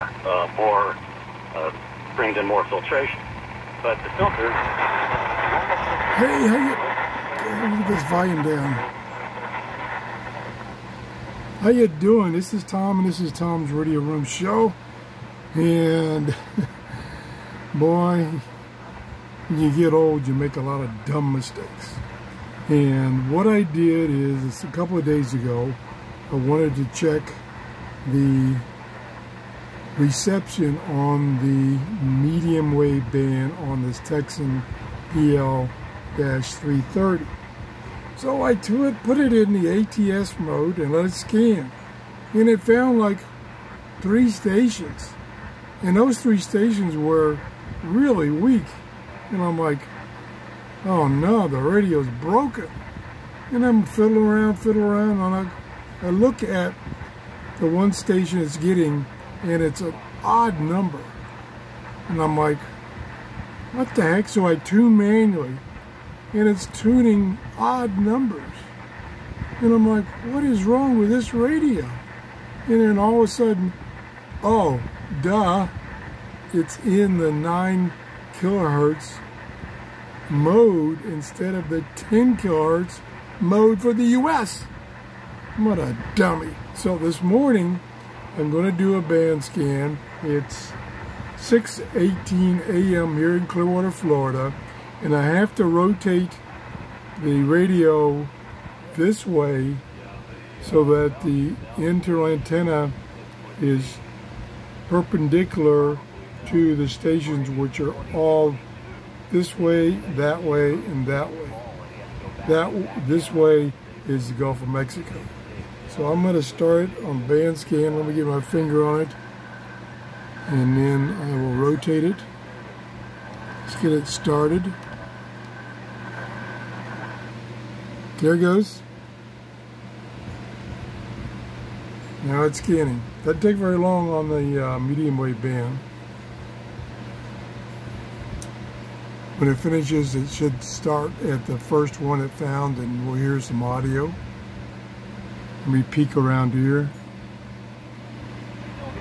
or brings in more filtration. But the filter... Hey, get this volume down. How you doing? This is Tom, and this is Tom's Radio Room Show. And boy, when you get old, you make a lot of dumb mistakes. And what I did is, a couple of days ago, I wanted to check the reception on the medium wave band on this Tecsun Pl-330. So I put it in the ATS mode and let it scan. And it found like 3 stations. And those 3 stations were really weak. And I'm like, oh no, the radio's broken. And I'm fiddling around, and I look at the one station it's getting, and it's an odd number. And I'm like, what the heck? So I tune manually, and it's tuning odd numbers. And I'm like, what is wrong with this radio? And then all of a sudden, oh, duh, it's in the 9 kilohertz mode instead of the 10 kilohertz mode for the US. What a dummy. So this morning, I'm going to do a band scan. It's 6:18 a.m. here in Clearwater, Florida, and I have to rotate the radio this way so that the internal antenna is perpendicular to the stations, which are all this way, and that way. This way is the Gulf of Mexico. So I'm going to start on band scan. Let me get my finger on it, and then I will rotate it. Let's get it started. There it goes. Now it's scanning. Doesn't take very long on the medium wave band. When it finishes, it should start at the first one it found, and we'll hear some audio. Let me peek around here.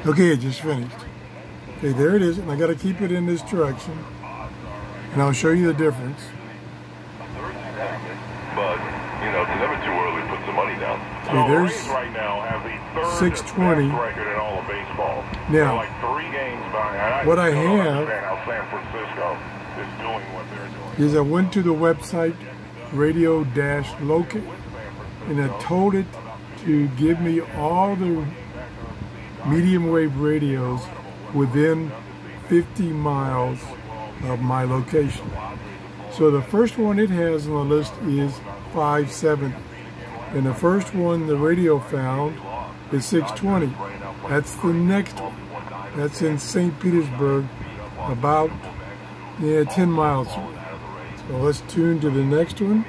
Okay, it just finished. Okay, there it is, and I got to keep it in this direction, and I'll show you the difference. But you know, it's never too early to put some money down. Okay, there's right now have the 620. record in all of baseball. Now, like 3 games behind. what I have how San Francisco is doing what they're doing. is I went to the website radio-locate, and I told it to give me all the medium wave radios within 50 miles of my location. So the first one it has on the list is 570. And the first one the radio found is 620. That's the next one. That's in St. Petersburg, about 10 miles away. So let's tune to the next one.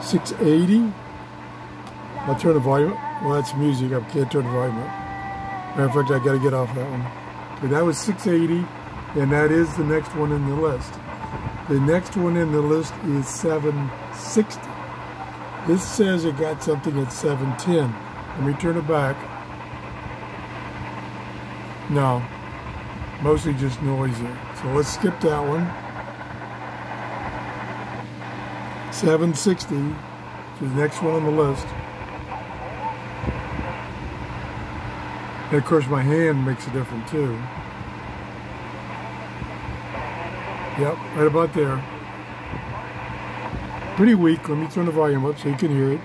680. I'll turn the volume up. Well, that's music. I can't turn the volume up. Matter of fact, I got to get off that one. Okay, that was 680, and that is the next one in the list. The next one in the list is 760. This says it got something at 710. Let me turn it back. No, mostly just noise there. So let's skip that one. 760 is the next one on the list. And of course my hand makes a difference too. Yep, right about there. Pretty weak. Let me turn the volume up so you can hear it.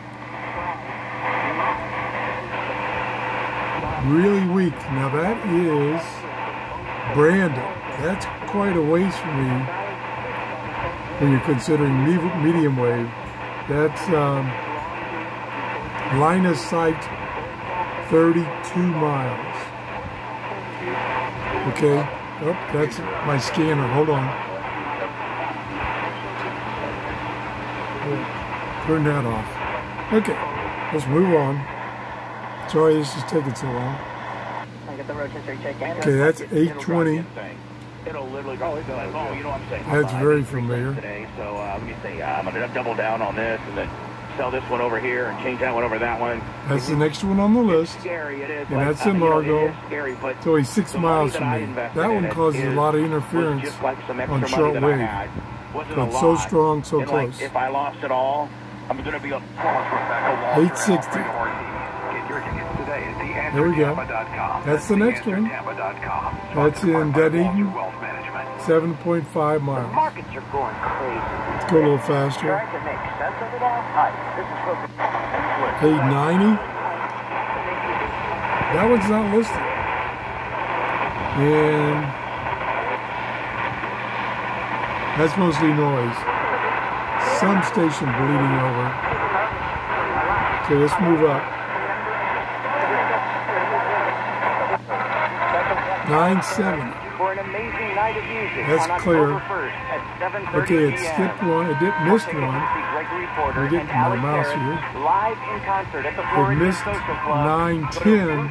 Really weak. Now that is Brandon. That's quite a ways from me when you're considering medium wave. That's line of sight 32 miles. Okay. Oh, that's my scanner. Hold on. Turn that off. Okay, let's move on. Sorry this is taking so long. Okay, that's 820. That's very familiar. So let me see. I'm going to double down on this, and then sell this one over here and change that one over that one. That's the next one on the list. Scary, it is. And that's in Largo. It is scary, but It's only 6 miles from me. That one causes a lot of interference on short wave. But it's so strong, so close. If I lost it all, I'm going to be a 860. There we go. That's the next one. That's in Dunedin, 7.5 miles. Markets are going crazy. Let's go a little faster. Trying to make sense of it all. Hi, this is 890. That one's not listed. And that's mostly noise. Some station bleeding over. Okay, let's move up. 970. For an amazing night of music. That's clear. Okay, it it skipped one. It did missed one. We're getting my mouse here. Live in concert at the It missed 910,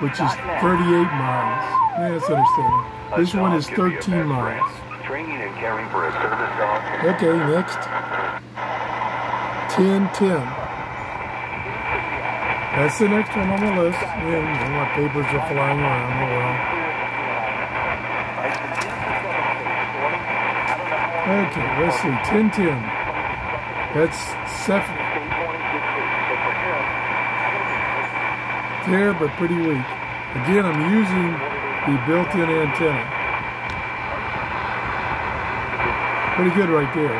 which is 38 miles. Yeah, that's understandable. This one is 13 miles. Training and caring for a service dog. Okay, next. 1010. That's the next one on the list. And my papers are flying around. Oh well. Okay, let's see. 1010. That's Stephanie. There, but pretty weak. Again, I'm using the built-in antenna. Pretty good right there.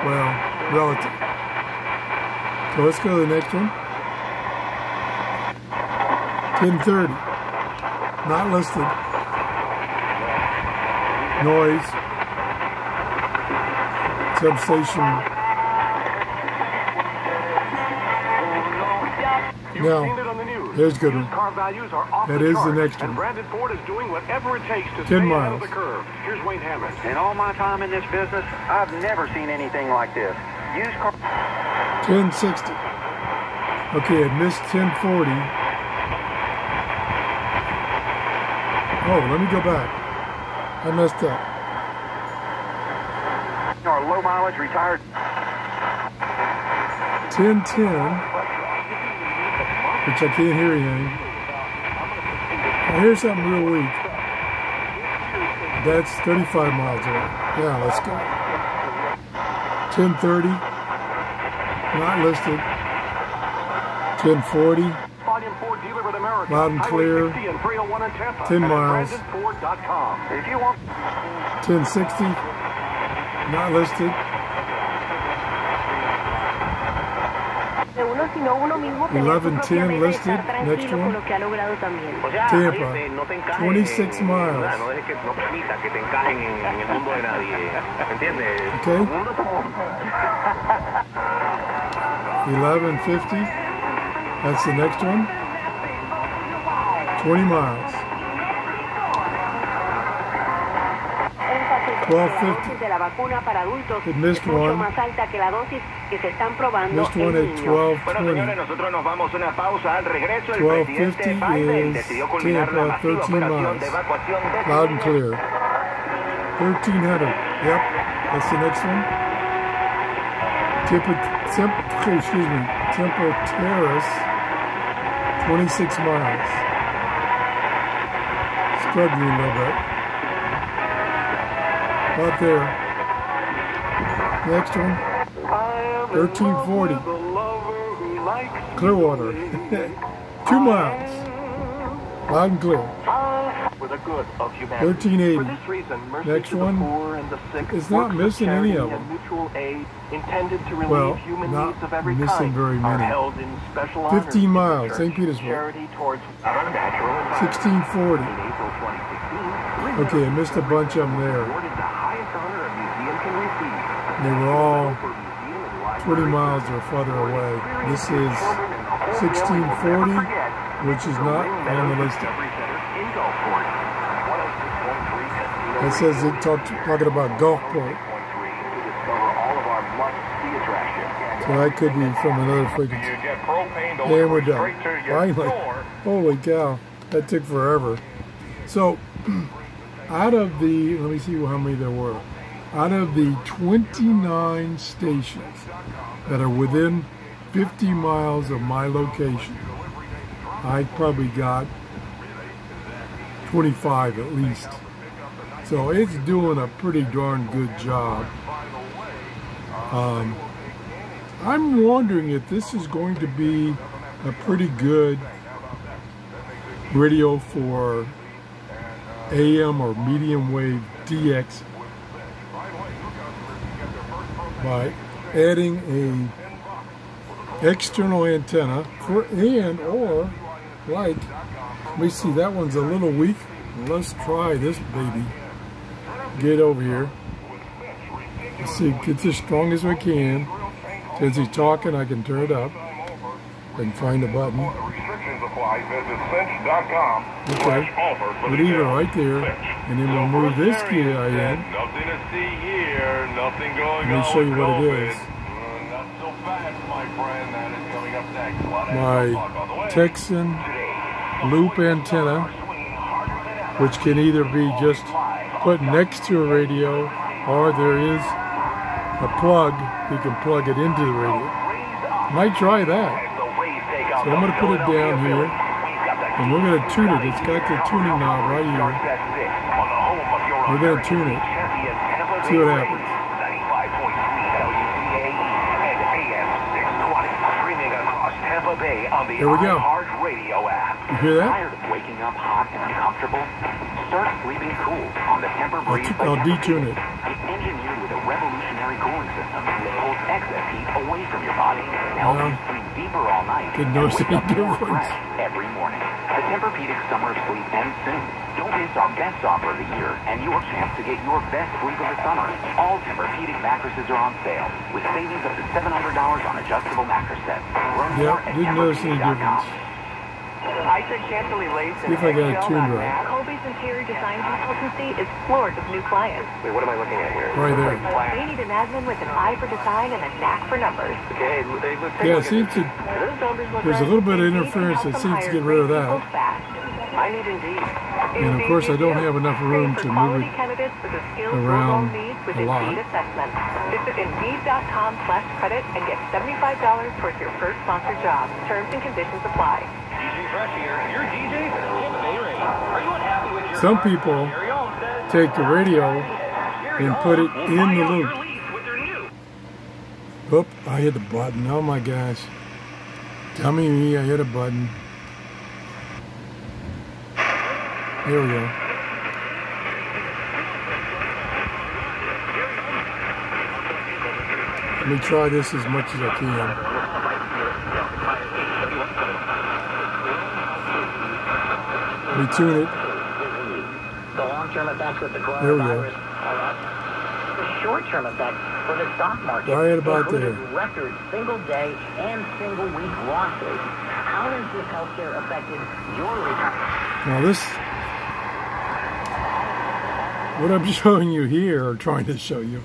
Well, relative. So let's go to the next one. 1030. Not listed. Noise. Substation. Now, there's a good one. That is the next one. 10 miles. In all my time in this business, I've never seen anything like this. Used car 1060. Okay, it missed 1040. Oh, let me go back. I messed up. Our low mileage retired 1010, which I can't hear anything. I hear something real weak. That's 35 miles away. Yeah, let's go. 1030, not listed. 1040, loud and clear. 10 miles. 1060, not listed. 1110 listed. Next one. Tampa. 26 miles. Okay. 1150. That's the next one. 20 miles. 1250. It missed one. Missed one at 1220. 1250 is Tampa, 13 miles. Loud and clear. 1300. Yep, that's the next one. Temple Terrace, 26 miles. Struggling a little bit. About there. Next one. 1340. Clearwater. 2 miles. Loud and clear. 1380. Next one. It's not missing any of them. Well, not missing very many. 15 miles, St. Petersburg. 1640. Okay, I missed a bunch of them there. They were all 20 miles or further away. This is 1640, which is not on the list. It says it talking about Gulfport. So that could be from another frequency. And we're done. Finally. Holy cow. That took forever. So, out of the, let me see how many there were. out of the 29 stations that are within 50 miles of my location, I probably got 25 at least. So it's doing a pretty darn good job. I'm wondering if this is going to be a pretty good radio for AM or medium wave DX by adding a external antenna for or like, let me see, that one's a little weak. Let's try this baby. Get over here. Let's see, get this strong as we can. Since he's talking, I can turn it up and find a button. Okay, leave it right there, and then we'll move this key in. Nothing to see here, nothing going on. Let me show you what it is. Not so fast, my friend. That is coming up next. My Tecsun loop antenna, which can either be just put next to a radio, or there is a plug, you can plug it into the radio. Might try that. So I'm going to put it down here, and we're going to tune it. It's got the tuning knob right here. We're going to tune it. See what happens. There we go. You hear that? Tired of waking up hot and uncomfortable? Start sleeping cool on the Temper Breeze. I'll detune it. It's engineered with a revolutionary cooling system that pulls excess heat away from your body and helps you sleep deeper all night. Didn't notice any difference. Every morning. The Tempur-Pedic Summer of Sleep ends soon. Don't miss our best offer of the year and your chance to get your best sleep of the summer. All Tempur-Pedic mattresses are on sale with savings up to $700 on adjustable mattress sets. Yep, didn't notice any difference. I took Chantilly Lace See if I got it tuned right. Colby's interior design consultancy is floored with new clients. Wait, what am I looking at here? Right there. They need an admin with an eye for design and a knack for numbers. Okay, Yeah, it seems to, there's a little bit of interference that seems to get rid of that. I need Indeed. And of course I don't have enough room to move it around a lot. Visit Indeed.com/credit and get $75 towards your first sponsored job. Terms and conditions apply. Some people take the radio and put it in the loop. Oop, I hit the button. Oh my gosh. Tell me I hit a button. Here we go. Let me try this as much as I can. Let me tune it. The long-term effects of the coronavirus. There we go. The short-term effects for the stock market. Right about there. Record single-day and single-week losses. How has this healthcare affected your retirement? Now this, what I'm showing you here, or trying to show you,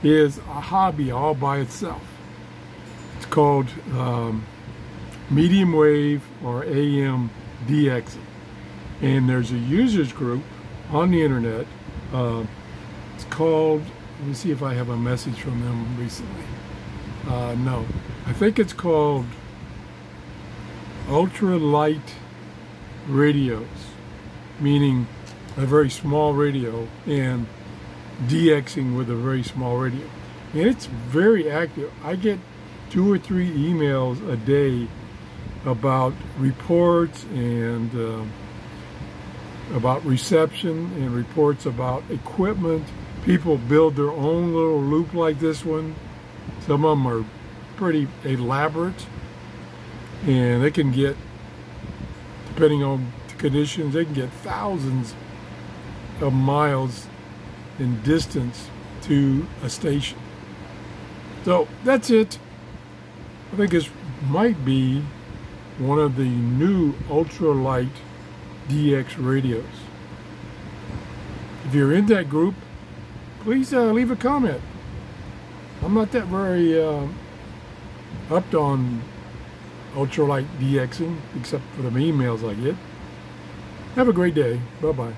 is a hobby all by itself. It's called medium wave or AM DX. And there's a users group on the internet. It's called, let me see if I have a message from them recently. No, I think it's called ultralight radios, meaning a very small radio and DXing with a very small radio. And it's very active. I get 2 or 3 emails a day about reports and about reception and reports about equipment. People build their own little loop like this one. Some of them are pretty elaborate, and they can get, depending on the conditions, they can get thousands of miles in distance to a station. So that's it. I think this might be one of the new ultralight DX radios. If you're in that group, please leave a comment. I'm not that very up on ultralight DXing, except for the emails I get. Have a great day. Bye-bye.